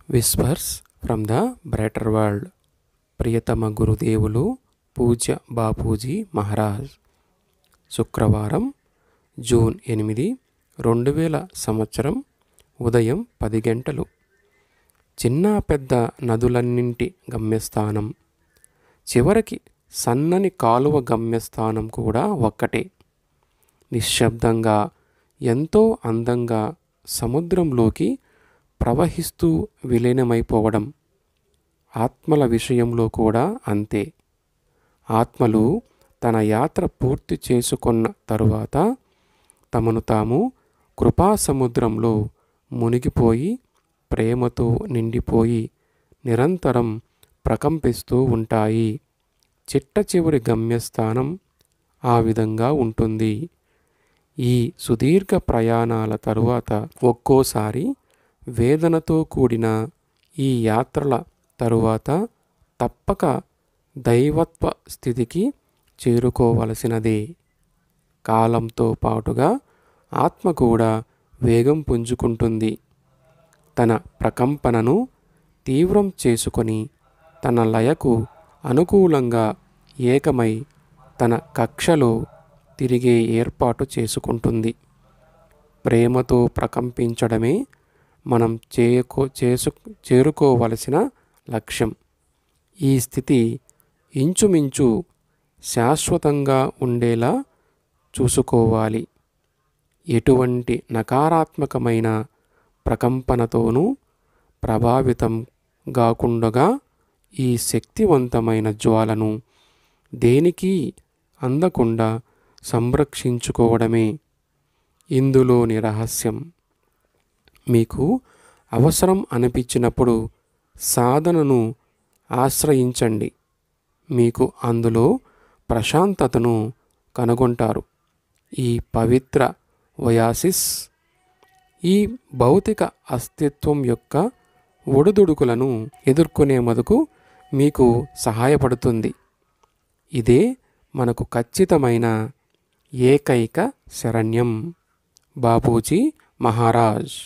Whispers from the brighter world. ప్రియతమ గురుదేవులు పూజ్య బాపూజీ మహారాజ్. శుక్రవారం జూన్ 8, 2000 సంవత్సరం ఉదయం 10 గంటలు. చిన్న పెద్ద నదులన్నింటి గమ్యస్థానం, చివరికి సన్నని కాలువ గమ్యస్థానం కూడా ఒక్కటే. నిశ్శబ్దంగా ఎంతో అందంగా సముద్రంలోకి ప్రవహిస్తూ విలీనమైపోవడం. ఆత్మల విషయంలో కూడా అంతే. ఆత్మలు తన యాత్ర పూర్తి చేసుకున్న తరువాత తమను తాము కృపాసముద్రంలో మునిగిపోయి ప్రేమతో నిండిపోయి నిరంతరం ప్రకంపిస్తూ ఉంటాయి. చిట్ట చివరి గమ్యస్థానం ఆ విధంగా ఉంటుంది. ఈ సుదీర్ఘ ప్రయాణాల తరువాత ఒక్కోసారి వేదనతో కూడిన ఈ యాత్రల తరువాత తప్పక దైవత్వ స్థితికి చేరుకోవలసినదే. కాలంతో పాటుగా ఆత్మ కూడా వేగం పుంజుకుంటుంది. తన ప్రకంపనను తీవ్రం చేసుకొని తన లయకు అనుకూలంగా ఏకమై తన కక్షలో తిరిగే ఏర్పాటు చేసుకుంటుంది. ప్రేమతో ప్రకంపించడమే మనం చేరుకోవలసిన లక్ష్యం. ఈ స్థితి ఇంచుమించు శాశ్వతంగా ఉండేలా చూసుకోవాలి. ఎటువంటి నకారాత్మకమైన ప్రకంపనతోనూ ప్రభావితం కాకుండా ఈ శక్తివంతమైన జ్వాలను దేనికి అందకుండా సంరక్షించుకోవడమే ఇందులోని రహస్యం. మీకు అవసరం అనిపించినప్పుడు సాధనను ఆశ్రయించండి. మీకు అందులో ప్రశాంతతను కనుగొంటారు. ఈ పవిత్ర ఒయాసిస్ ఈ భౌతిక అస్తిత్వం యొక్క ఒడిదుడుకులను ఎదుర్కొనేందుకు మీకు సహాయపడుతుంది. ఇదే మనకు ఖచ్చితమైన ఏకైక శరణ్యం. బాపూజీ మహారాజ్.